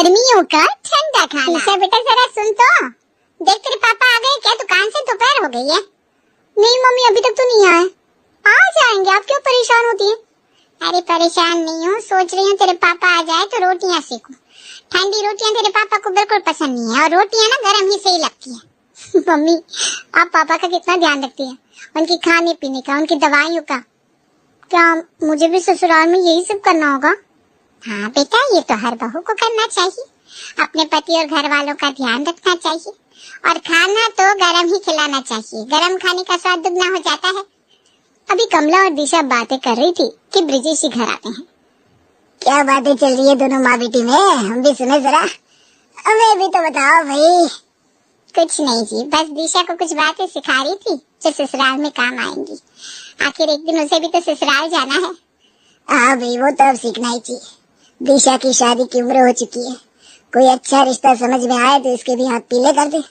गर्मियों का ठंडा खाना। दिशा बेटा जरा सुन तो, देख तेरे पापा आ गए क्या? दुकान से दोपहर हो गई है। नहीं मम्मी अभी तक तो नहीं आए। आ जाएंगे, आप क्यों परेशान होती है? अरे परेशान नहीं हूँ, सोच रही हूँ तेरे पापा आ जाए तो रोटियाँ सेकूं। ठंडी रोटियाँ तेरे पापा को बिल्कुल पसंद नहीं है और रोटियाँ ना गर्म ही सही लगती है। मम्मी आप पापा का कितना ध्यान रखती है, उनकी खाने पीने का, उनकी दवाइयों का। क्या मुझे भी ससुराल में यही सब करना होगा? हाँ बेटा, ये तो हर बहू को करना चाहिए। अपने पति और घर वालों का ध्यान रखना चाहिए और खाना तो गरम ही खिलाना चाहिए। गरम खाने का स्वाद दुगना हो जाता है। अभी कमला और दिशा बातें कर रही थी कि ब्रिजेश घर आते हैं। क्या बातें चल रही है दोनों माँ बेटी में, हम भी सुने जरा। हमें भी तो बताओ भाई। कुछ नहीं जी, बस दिशा को कुछ बातें सिखा रही थी जो ससुराल में काम आएंगी। आखिर एक दिन उसे भी तो ससुराल जाना है। हाँ भाई, वो तो अब सीखना ही चाहिए। दिशा की शादी की उम्र हो चुकी है, कोई अच्छा रिश्ता समझ में आए तो इसके भी हाथ पीले कर दे।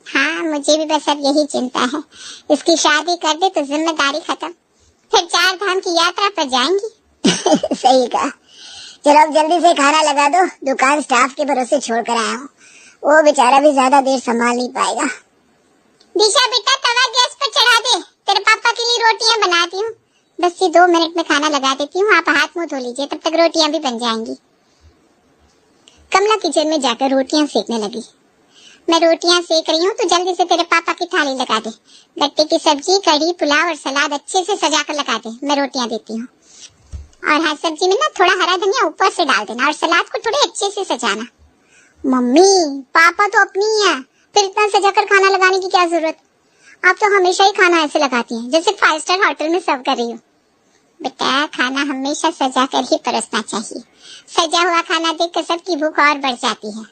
हाँ मुझे भी बस अब यही चिंता है, इसकी शादी कर दे तो जिम्मेदारी खत्म, फिर 4 धाम की यात्रा पर जाएंगी। सही कहा। चलो अब जल्दी से खाना लगा दो, दुकान स्टाफ के भरोसे छोड़ कर आया हूँ, वो बेचारा भी ज्यादा देर संभाल नहीं पाएगा। दिशा बेटा तवा गैस पर चढ़ा दे, तेरे पापा के लिए रोटियां बनाती हूँ। बस ये 2 मिनट में खाना लगा देती हूँ, आप हाथ मुंह धो लीजिए, तब तक रोटियां भी बन जाएंगी। कमला किचन में जाकर रोटियां सेकने लगी। मैं रोटियां सेक रही हूँ तो जल्दी से तेरे पापा की थाली लगा दे। गट्टे की सब्जी, कढ़ी, पुलाव और सलाद अच्छे से सजा कर लगा दे, मैं रोटियां देती हूँ। और हाँ, सब्जी में ना थोड़ा हरा धनिया ऊपर से डाल देना और सलाद को थोड़े अच्छे से सजाना। मम्मी पापा तो अपनी ही है, फिर इतना सजाकर खाना लगाने की क्या जरूरत? आप तो हमेशा ही खाना ऐसे लगाती हैं जैसे 5 स्टार होटल में सर्व कर रही हो। बेटा खाना हमेशा सजा कर ही परोसना चाहिए, सजा हुआ खाना देखकर सबकी भूख और बढ़ जाती है।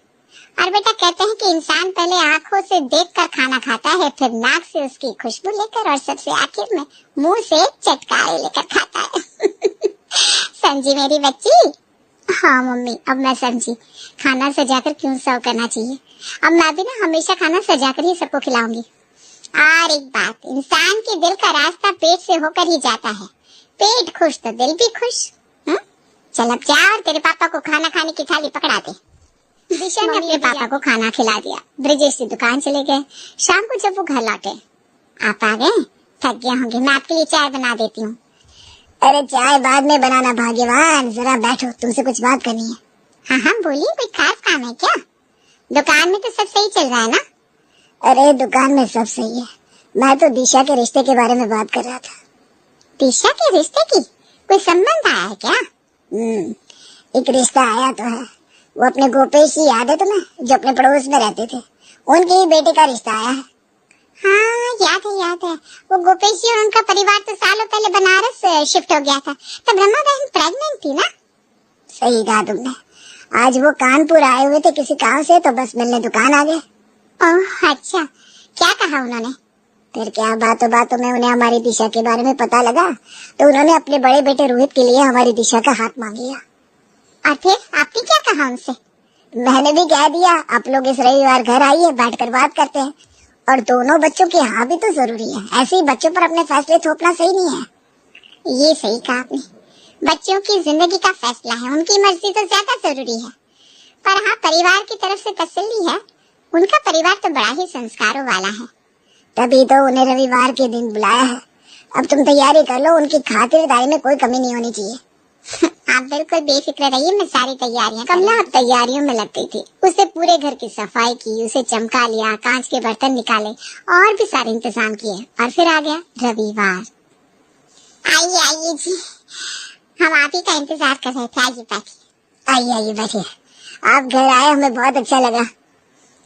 और बेटा कहते हैं कि इंसान पहले आंखों से देखकर खाना खाता है, फिर नाक से उसकी खुशबू लेकर और सबसे आखिर में मुंह से चटकारे लेकर खाता है। समझी मेरी बच्ची? हाँ मम्मी, अब मैं समझी, खाना सजाकर क्यों सर्व करना चाहिए। अब मैं भी ना हमेशा खाना सजाकर ही सबको खिलाऊंगी। और एक बात, इंसान के दिल का रास्ता पेट से होकर ही जाता है, पेट खुश तो दिल भी खुश। चल अब जा और तेरे पापा को खाना खाने की थाली पकड़ा दे। दिशा ने अपने पापा को खाना खिला दिया। ब्रिजेश से दुकान चले गए। शाम को जब वो घर लौटे, आप आ गए? थक गया होंगे, मैं आपके लिए चाय बना देती हूँ। अरे चाय बाद में बनाना भाग्यवान, जरा बैठो, तुमसे कुछ बात करनी है। हाँ हाँ बोलिए, कोई खास काम है क्या? दुकान में तो सब सही चल रहा है ना? अरे दुकान में सब सही है, मैं तो दिशा के रिश्ते के बारे में बात कर रहा था। दिशा के रिश्ते की कोई संबंध आया है क्या? एक रिश्ता आया तो है, वो अपने गोपेश ही याद है तुम्हें, जो अपने पड़ोस में रहते थे, उनके ही बेटे का रिश्ता आया है। हाँ याद है, वो गोपेश जी और उनका परिवार तो सालों पहले बनारस शिफ्ट हो गया था, तब रमा बहन प्रेग्नेंट थी ना? सही कहा तुमने। आज वो कानपुर आए हुए थे किसी काम से, तो बस मिलने दुकान आ गए। ओह अच्छा, क्या कहा उन्होंने? फिर क्या, बातों में उन्हें हमारी दिशा के बारे में पता लगा तो उन्होंने अपने बड़े बेटे रोहित के लिए हमारी दिशा का हाथ मांग लिया। और फिर आपने क्या कहा उनसे? मैंने भी कह दिया, आप लोग इस रविवार घर आइए, बैठकर बात करते हैं। और दोनों बच्चों के हाँ भी तो जरूरी है, ऐसे ही बच्चों पर अपने फैसले थोपना सही नहीं है। ये सही कहा आपने, बच्चों की जिंदगी का फैसला है, उनकी मर्जी तो ज्यादा जरूरी है। पर हाँ, परिवार की तरफ से तसल्ली है, उनका परिवार तो बड़ा ही संस्कारों वाला है, तभी तो उन्हें रविवार के दिन बुलाया है। अब तुम तैयारी कर लो, उनकी खातिरदारी में कोई कमी नहीं होनी चाहिए। आप बिल्कुल बेफिक्र रहिए, मैं सारी तैयारियां। कमला अब तैयारियों में लग गई थी। उसे पूरे घर की सफाई की, उसे चमका लिया, कांच के बर्तन निकाले और भी सारे इंतजाम किए। और फिर आ गया रविवार। आइए जी, हम आप ही का इंतजार कर रहे थे, आइए बैठिए। आइए बैठिए, आप घर आए, हमें बहुत अच्छा लगा।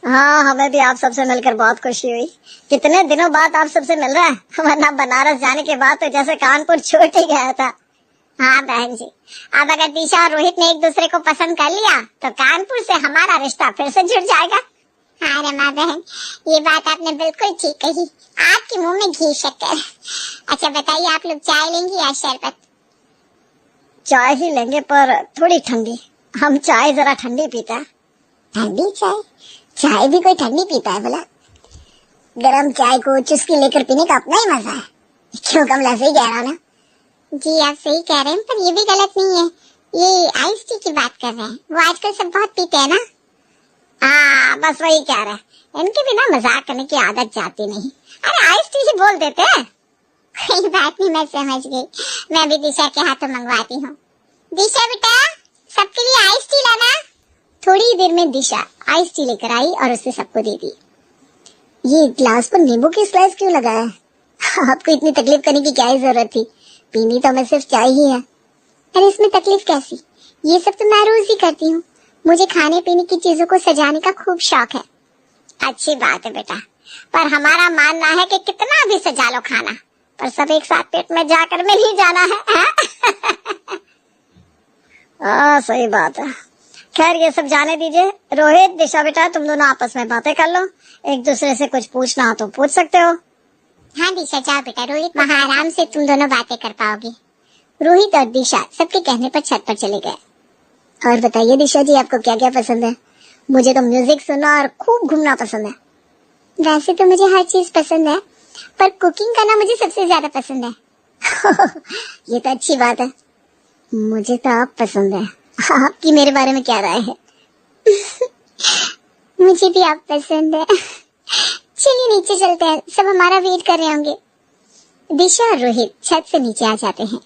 हाँ, हमें भी आप सबसे मिलकर बहुत खुशी हुई। कितने दिनों बाद आप सबसे मिल रहे हैं, वरना बनारस जाने के बाद तो जैसे कानपुर छूट ही गया था। हाँ बहन जी, अब अगर दिशा और रोहित ने एक दूसरे को पसंद कर लिया तो कानपुर से हमारा रिश्ता फिर से जुड़ जाएगा। हाँ रमा बहन, ये बात आपने बिल्कुल ठीक कही, आपके मुंह में घी शक्कर। अच्छा बताइए, आप लोग चाय लेंगे या शरबत? चाय ही लेंगे, पर थोड़ी ठंडी। हम चाय जरा ठंडी पीते हैं। ठंडी चाय? चाय भी कोई ठंडी पीता है भला? गरम चाय को चुस्की लेकर पीने का अपना ही मजा है। क्यों कमला, सही कह रहा ना? जी आप सही कह रहे हैं, पर ये भी गलत नहीं है। ये आइस टी की बात कर रहे हैं, वो आजकल सब बहुत पीते हैं ना। बस वही कह रहे हैं, इनके बिना मजाक करने की आदत जाती नहीं। अरे आइस टी ही बोल देते हैं। कोई बात नहीं, मैं समझ गई। मैं भी दिशा के हाथों मंगवाती हूँ। दिशा बेटा, सबके लिए आइस टी लाना। थोड़ी देर में दिशा आइस टी लेकर आई और उसे सबको दे दी। ये ग्लास पर नींबू की स्लाइस क्यों लगा है? आपको इतनी तकलीफ करने की क्या ही जरूरत थी, पीनी तो हमें सिर्फ चाय ही है। अरे इसमें तकलीफ कैसी, ये सब तो मैं रोज ही करती हूँ। मुझे खाने पीने की चीजों को सजाने का खूब शौक है। अच्छी बात है बेटा, पर हमारा मानना है कि कितना भी सजा लो खाना, पर सब एक साथ पेट में जाकर में ही जाना है। सही बात है। खैर ये सब जाने दीजिए। रोहित, दिशा बेटा, तुम दोनों आपस में बातें कर लो, एक दूसरे से कुछ पूछना हो तो पूछ सकते हो। हाँ दिशा, जाओ बेटा, रोहित वहाँ आराम से तुम दोनों बातें कर पाओगे। रोहित और दिशा सबके कहने पर छत पर चले गए। और बताइए दिशा जी, आपको क्या क्या पसंद है? मुझे तो म्यूजिक सुनना और खूब घूमना पसंद है। वैसे तो मुझे हर चीज पसंद है, पर कुकिंग करना मुझे सबसे ज्यादा पसंद है। ये तो अच्छी बात है। मुझे तो आप पसंद है। आपकी मेरे बारे में क्या राय है? मुझे भी आप पसंद है। चलिए नीचे चलते हैं, सब हमारा वेट कर रहे होंगे। दिशा और रोहित छत से नीचे आ जाते हैं।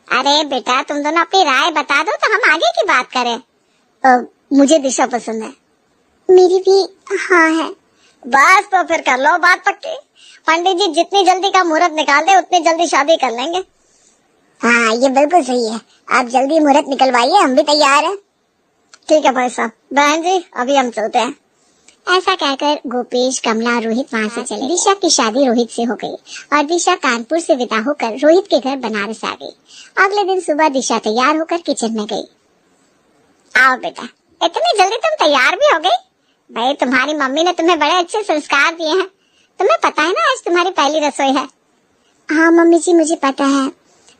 अरे बेटा, तुम दोनों अपनी राय बता दो तो हम आगे की बात करें। मुझे दिशा पसंद है। मेरी भी हाँ है। बस तो फिर कर लो बात पक्की। पंडित जी जितनी जल्दी का मुहूर्त निकाल दे उतनी जल्दी शादी कर लेंगे। हाँ ये बिल्कुल सही है, आप जल्दी मुहूर्त निकलवाइए, हम भी तैयार हैं। ठीक है भाई साहब। बहन जी अभी हम चलते हैं। ऐसा कहकर गोपेश, कमला, रोहित वहाँ से चले। दिशा की शादी रोहित से हो गई और दिशा कानपुर से विदा होकर रोहित के घर बनारस आ गई। अगले दिन सुबह दिशा तैयार होकर किचन में गई। आओ बेटा, इतनी जल्दी तुम तैयार भी हो गई? भाई तुम्हारी मम्मी ने तुम्हें बड़े अच्छे संस्कार दिए हैं। तुम्हें पता है ना आज तुम्हारी पहली रसोई है? हाँ मम्मी जी, मुझे पता है।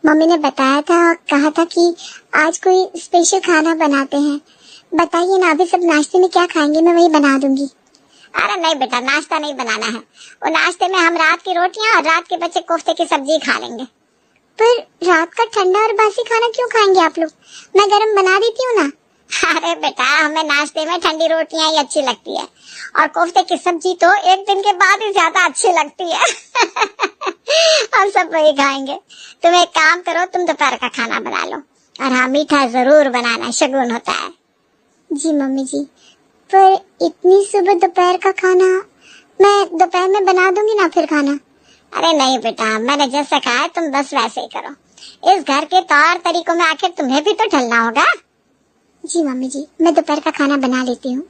मम्मी ने बताया था, कहा था कि आज कोई स्पेशल खाना बनाते हैं। बताइए ना, अभी सब नाश्ते में क्या खाएंगे, मैं वही बना दूंगी। अरे नहीं बेटा, नाश्ता नहीं बनाना है। वो नाश्ते में हम रात की रोटियां और रात के बचे कोफ्ते की सब्जी खा लेंगे। पर रात का ठंडा और बासी खाना क्यों खाएंगे आप लोग? मैं गरम बना देती हूँ ना। अरे बेटा, हमें नाश्ते में ठंडी रोटियां ही अच्छी लगती है और कोफ्ते की सब्जी तो एक दिन के बाद ही ज्यादा अच्छी लगती है। हम सब वही खाएंगे। तुम एक काम करो, तुम दोपहर का खाना बना लो और हाँ मीठा जरूर बनाना, शगुन होता है। जी मम्मी जी, पर इतनी सुबह दोपहर का खाना मैं दोपहर में बना दूंगी ना फिर खाना। अरे नहीं बेटा, मैंने जैसे कहा है तुम बस वैसे ही करो। इस घर के तौर तरीकों में आखिर तुम्हें भी तो ढलना होगा। जी मम्मी जी, मैं दोपहर का खाना बना लेती हूँ।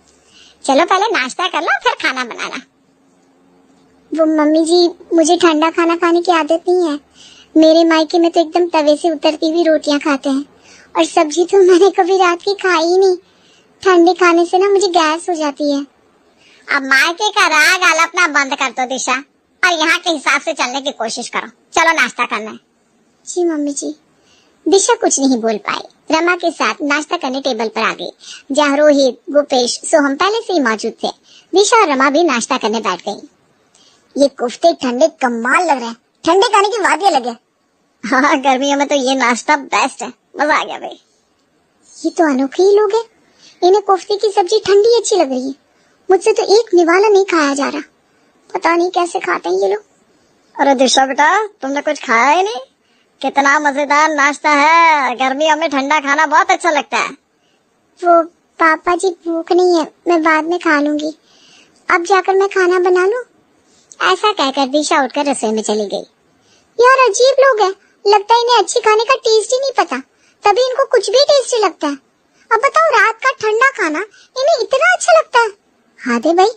चलो पहले नाश्ता कर लो फिर खाना बनाना। वो मम्मी जी, मुझे ठंडा खाना खाने की आदत नहीं है। मेरे मायके में तो एकदम तवे से उतरती हुई रोटियां खाते हैं और सब्जी तो मैंने कभी रात की खाई ही नहीं। ठंडे खाने से ना मुझे गैस हो जाती है। अब मायके का राग आलपना बंद कर दो दिशा और यहाँ के हिसाब से चलने की कोशिश करो। चलो नाश्ता करना है। जी मम्मी जी। दिशा कुछ नहीं बोल पाई। रमा के साथ नाश्ता करने टेबल पर आ गई, जहाँ रोहित, गोपेश, सोहम पहले से ही मौजूद थे। दिशा और रमा भी नाश्ता करने बैठ गई। ये कोफ्ते ठंडे कमाल लग रहे हैं, ठंडे खाने की बात ये लगे। हाँ, गर्मियों में तो ये नाश्ता बेस्ट है, मजा आ गया भाई। ये तो अनोखे ही लोग हैं, इन्हें कोफ्ते की सब्जी ठंडी अच्छी लग रही है। मुझसे तो एक निवाला नहीं खाया जा रहा, पता नहीं कैसे खाते हैं ये लोग। अरे दिशा बेटा, तुमने कुछ खाया ही नहीं? कितना मजेदार नाश्ता है, गर्मियों में ठंडा खाना बहुत अच्छा लगता है। वो पापा जी, भूख नहीं है, मैं बाद में खा लूंगी, अब जाकर मैं खाना बना लूं। ऐसा कहकर दिशा उठकर रसोई में चली गई। यार अजीब लोग हैं, लगता है इन्हें अच्छी खाने का टेस्ट ही नहीं पता, तभी इनको कुछ भी टेस्टी लगता है। अब बताओ, रात का ठंडा खाना इन्हें इतना अच्छा लगता है। हाँ दे भाई,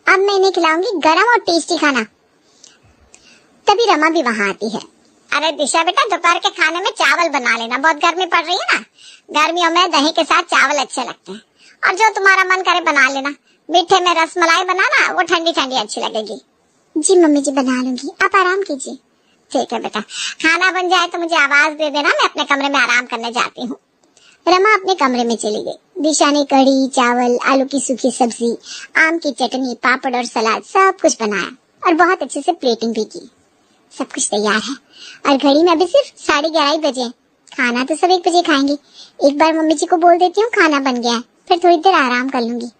अब मैं इन्हें खिलाऊंगी गरम और टेस्टी खाना। तभी रमा भी वहाँ आती है। अरे दिशा बेटा, दोपहर के खाने में चावल बना लेना, बहुत गर्मी पड़ रही है ना। गर्मियों में दही के साथ चावल अच्छे लगते हैं, और जो तुम्हारा मन करे बना लेना। मीठे में रसमलाई बनाना, वो ठंडी ठंडी अच्छी लगेगी। जी मम्मी जी, बना लूंगी, आप आराम कीजिए। ठीक है बेटा, खाना बन जाए तो मुझे आवाज दे देना, मैं अपने कमरे में आराम करने जाती हूँ। रमा अपने कमरे में चली गई। दिशा ने कढ़ी, चावल, आलू की सूखी सब्जी, आम की चटनी, पापड़ और सलाद सब कुछ बनाया और बहुत अच्छे से प्लेटिंग भी की। सब कुछ तैयार है और घड़ी में अभी सिर्फ 11:30 बजे। खाना तो सब 1 बजे खाएंगे। एक बार मम्मी जी को बोल देती हूँ खाना बन गया है, फिर थोड़ी देर आराम कर लूंगी।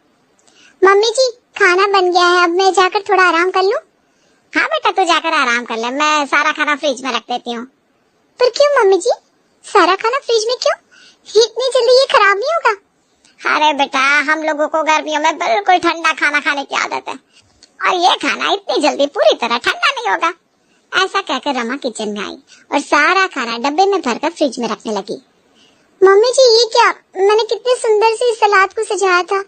मम्मी जी खाना बन गया है, अब मैं जाकर थोड़ा आराम कर लूं? हाँ बेटा, तू जाकर आराम कर ले, मैं सारा खाना फ्रिज में रख देती हूँ। पर क्यों मम्मी जी, सारा खाना फ्रिज में क्यों? इतनी जल्दी ये खराब नहीं होगा? अरे बेटा, हम लोगों को गर्मियों में बिल्कुल ठंडा खाना खाने की आदत है, और ये खाना इतनी जल्दी पूरी तरह ठंडा नहीं होगा। ऐसा कहकर रमा किचन में आई और सारा खाना डब्बे में भरकर फ्रिज में रखने लगी। मम्मी जी ये क्या, मैंने कितने सुंदर से इस सलाद को सजाया था,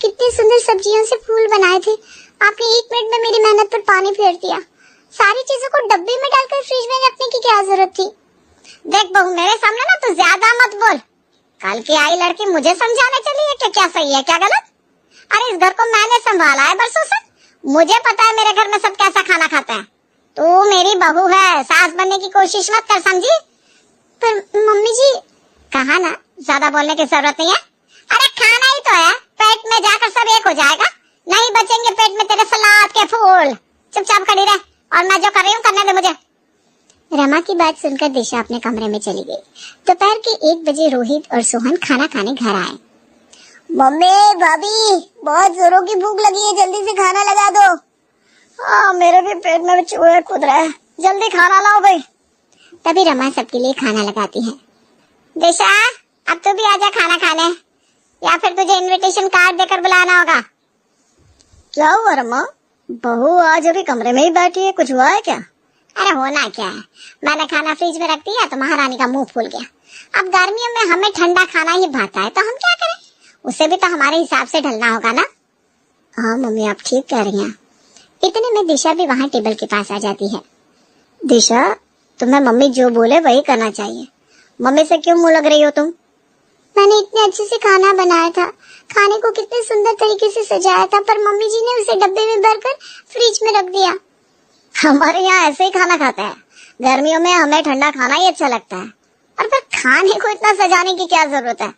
कितनी सुंदर सब्जियों से फूल बनाए थे, आपने 1 मिनट में मेरी मेहनत पर पानी फेर दिया। सारी चीजों को डब्बे में डालकर फ्रिज में रखने की क्या जरूरत थी? देख बहू, मेरे सामने ना तू ज्यादा मत बोल। कल की आई लड़की मुझे समझाने चली है कि क्या सही है क्या गलत। अरे इस घर को मैंने संभाला है बरसों से, मुझे पता है मेरे घर में सब कैसा खाना खाते हैं। तू मेरी बहू है, सास बनने की कोशिश मत कर, समझी? पर मम्मी जी, कहा ना ज्यादा बोलने की जरूरत नहीं है। अरे खाना ही तो है, पेट में जाकर सब एक हो जाएगा, नहीं बचेंगे पेट में तेरे सलाद के फूल। चुपचाप खड़ी रह, और मैं जो कर रही हूँ करने दे मुझे। रमा की बात सुनकर दिशा अपने कमरे में चली गई। दोपहर के 1 बजे रोहित और सोहन खाना खाने घर आए। मम्मी, भाभी, बहुत जोरों की भूख लगी है, जल्दी से खाना लगा दो। मेरे भी पेट में चूहे कूद रहे हैं, जल्दी खाना लाओ भाई। तभी रमा सबके लिए खाना लगाती है। दिशा, अब तू भी आजा खाना खाने, या फिर तुझे इनविटेशन कार्ड देकर बुलाना होगा। क्या हुआ रमा, बहू आज अभी कमरे में ही बैठी है, कुछ हुआ है क्या? अरे होना क्या है, मैंने खाना फ्रिज में रख दिया तो महारानी का मुंह फूल गया। अब गर्मियों में हमें ठंडा खाना ही भाता है, तो हम क्या करें, उसे भी तो हमारे हिसाब से ढलना होगा ना। हाँ मम्मी, आप ठीक कह रही हैं। इतने में दिशा भी वहाँ टेबल के पास आ जाती है। दिशा, तुम्हें मम्मी जो बोले वही करना चाहिए, मम्मी से क्यों मुंह लग रही हो तुम? मैंने इतने अच्छे से खाना बनाया था, खाने को कितने सुंदर तरीके से सजाया था, पर मम्मी जी ने उसे डब्बे में भरकर फ्रिज में रख दिया। हमारे यहाँ ऐसे ही खाना खाते हैं, गर्मियों में हमें ठंडा खाना ही अच्छा लगता है, और फिर खाने को इतना सजाने की क्या जरूरत है?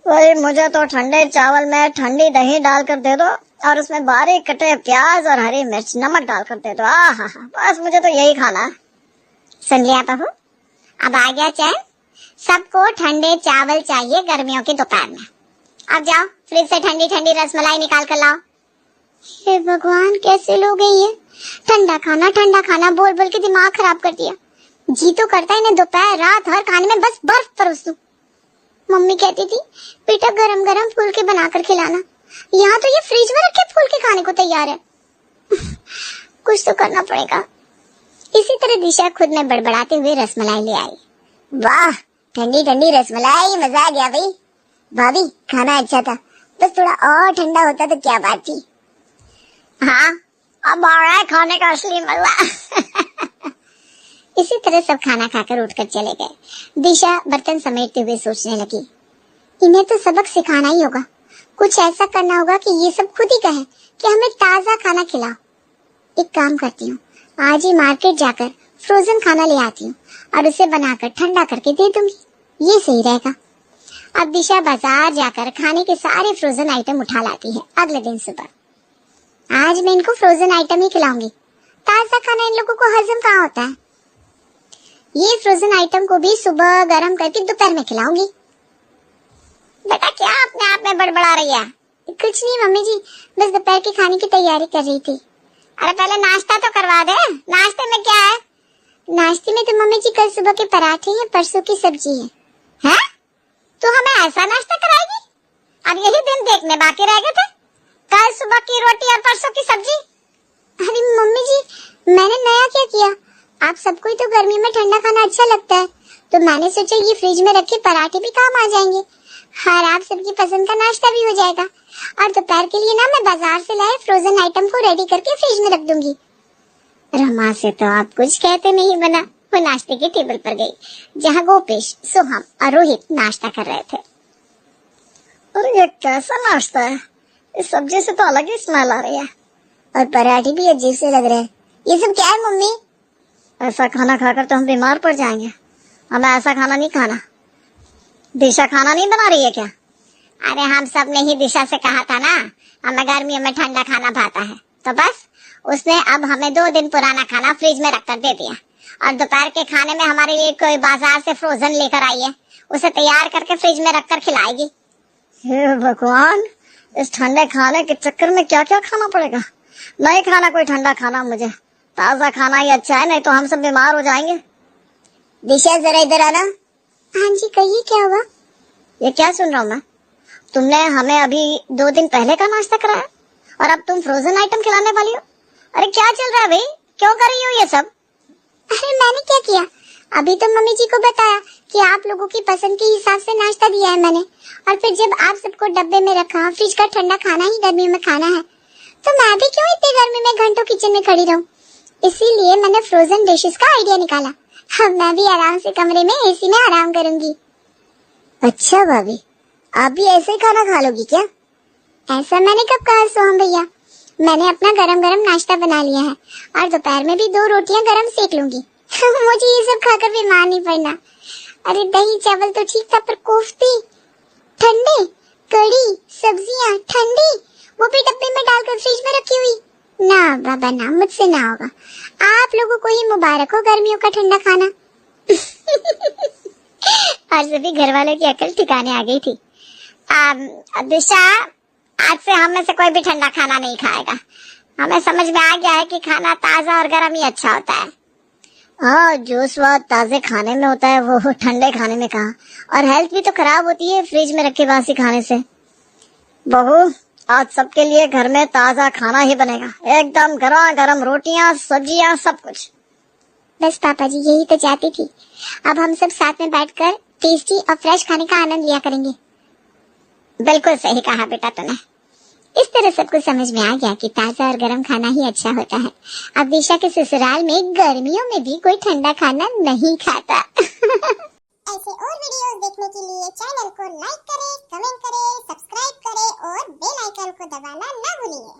वही मुझे तो ठंडे चावल में ठंडी दही डालकर दे दो, और उसमें बारीक कटे प्याज और हरी मिर्च नमक डालकर दे दो। आहा, बस मुझे तो यही खाना है। सुन लिया बहू, अब आ गया चैन। सबको ठंडे चावल चाहिए गर्मियों की दोपहर में। अब जाओ फ्रिज से ठंडी ठंडी रसमलाई निकाल कर लाओ। हे भगवान, कैसे लोग हैं ये, ठंडा खाना बोल बोल के दिमाग खराब कर दिया। जी तो करता है इन्हें दोपहर रात हर खाने में बस बर्फ परोस दूं। मम्मी कहती थी बेटा गरम गरम फूल के बनाकर खिलाना, यहाँ तो ये फ्रिज में रखे फूल के खाने को तैयार है। कुछ तो करना पड़ेगा। इसी तरह दिशा खुद में बड़बड़ाते हुए रसमलाई ले आई। वाह, ठंडी ठंडी रसमलाई, मजा आ गया भाई। भाभी, खाना अच्छा था, बस थोड़ा और ठंडा होता तो क्या बात थी। हाँ, अब आ रहा है खाने का असली मजा। इसी तरह सब खाना खाकर उठकर चले गए। दिशा बर्तन समेटते हुए सोचने लगी, इन्हें तो सबक सिखाना ही होगा, कुछ ऐसा करना होगा कि ये सब खुद ही कहे कि हमें ताजा खाना खिलाओ। एक काम करती हूँ, आज ही मार्केट जाकर फ्रोजन खाना ले आती हूँ और उसे बनाकर ठंडा करके दे दूंगी, ये सही रहेगा। अब दिशा बाजार जाकर खाने के सारे फ्रोजन आइटम उठा लाती है। अगले दिन सुबह आज मैं इनको फ्रोजन आइटम ही खिलाऊंगी, ताजा खाना इन लोगों को हजम कहाँ होता है। ये फ्रोजन आइटम को भी सुबह गर्म करके दोपहर में खिलाऊंगी। बेटा क्या अपने आप में बड़बड़ा रही है? कुछ नहीं मम्मी जी, बस दोपहर के खाने की तैयारी कर रही थी। अरे पहले नाश्ता तो करवा दे, नाश्ते में क्या है? नाश्ते में तो मम्मी जी कल सुबह के पराठे हैं, परसों की सब्जी है। हैं? तू हमें ऐसा नाश्ता कराएगी? अब यही दिन देखने बाकी रह गए थे, कल सुबह की रोटी और परसों की सब्जी। अरे मम्मी जी, मैंने नया क्या किया, आप सबको ही तो गर्मी में ठंडा खाना अच्छा लगता है, तो मैंने सोचा ये फ्रिज में रखे पराठे भी काम आ जाएंगे और आप सबकी पसंद का नाश्ता भी हो जाएगा। और दोपहर के लिए ना मैं बाजार से लाए फ्रोजन आइटम को रेडी करके फ्रिज में रख दूंगी। रमा से तो आप कुछ कहते नहीं बना। वो नाश्ते की टेबल पर गई जहाँ गोपेश, सोहम और रोहित नाश्ता कर रहे थे। अरे ये कैसा नाश्ता है, इस सब्जी से तो अलग ही स्मेल आ रही है, और पराठे भी अजीब से लग रहे हैं। ये सब क्या है मम्मी? ऐसा खाना खाकर तो हम बीमार पड़ जाएंगे, हमें ऐसा खाना नहीं खाना। दिशा खाना नहीं बना रही है क्या? अरे हम सब ने ही दिशा से कहा था ना हमें गर्मियों में ठंडा खाना भाता है, तो बस उसने अब हमें 2 दिन पुराना खाना फ्रिज में रखकर दे दिया और दोपहर के खाने में हमारे लिए कोई बाजार से फ्रोजन लेकर आई है, उसे तैयार करके फ्रिज में रखकर खिलाएगी। हे भगवान, इस ठंडे खाने के चक्कर में क्या क्या खाना पड़ेगा। नहीं खाना कोई ठंडा खाना, मुझे ताजा खाना ही अच्छा है, नहीं तो हम सब बीमार हो जाएंगे। दिशा जरा इधर आना। हाँ जी कहिए, क्या हुआ? ये क्या सुन रहा हूँ मैं? तुमने हमें अभी 2 दिन पहले का नाश्ता कराया और अब तुम फ्रोजन आइटम खिलाने वाली हो। अरे क्या चल रहा है भाई, क्यों कर रही हो ये सब? अरे मैंने क्या किया? अभी तो मम्मी जी को बताया कि आप लोगों की पसंद के हिसाब से नाश्ता दिया है मैंने, और फिर जब आप सबको डब्बे में रखा, फ्रिज का ठंडा खाना ही गर्मी में खाना है, तो मैं भी क्यों इतनी गर्मी में घंटों किचन में खड़ी रहूं? इसीलिए मैंने फ्रोजन डिशेस का आइडिया निकाला। अब मैं भी आराम से कमरे में एसी में आराम करूंगी। अच्छा भाभी, आप भी ऐसे ही खाना खा लोगी क्या? ऐसा मैंने कब कहा सोहम भैया? मैंने अपना गरम गरम नाश्ता बना लिया है और दोपहर में भी 2 रोटियां गरम सेक लूंगी। मुझे ये सब खाकर बीमार नहीं पड़ना। अरे दही चावल तो ठीक था, पर कोफ्ते ठंडे, कड़ी सब्जियां ठंडी, वो भी डब्बे में डालकर फ्रिज में रखी हुई। ना बाबा ना, मुझसे ना होगा। आप लोगों को ही मुबारक हो गर्मियों का ठंडा खाना। और सभी घर वालों की अकल ठिकाने आ गई थी। दिशा, आज से हम में से कोई भी ठंडा खाना नहीं खाएगा। हमें समझ में आ गया है कि खाना ताजा और गर्म ही अच्छा होता है। हाँ, जो स्वाद ताजे खाने में होता है वो ठंडे खाने में कहाँ। और हेल्थ भी तो खराब होती है फ्रिज में रखे बासी खाने से। बहू, आज सबके लिए घर में ताजा खाना ही बनेगा, एकदम गरम गरम रोटियां सब्जियां सब कुछ। बस पापा जी, यही तो चाहती थी। अब हम सब साथ में बैठकर टेस्टी और फ्रेश खाने का आनंद लिया करेंगे। बिल्कुल सही कहा बेटा तूने। इस तरह सबको समझ में आ गया कि ताजा और गर्म खाना ही अच्छा होता है। अब दिशा के ससुराल में गर्मियों में भी कोई ठंडा खाना नहीं खाता। ऐसे और वीडियोस देखने के लिए चैनल को लाइक करें, कमेंट करें, सब्सक्राइब करें और बेल आइकन को दबाना ना भूलिए।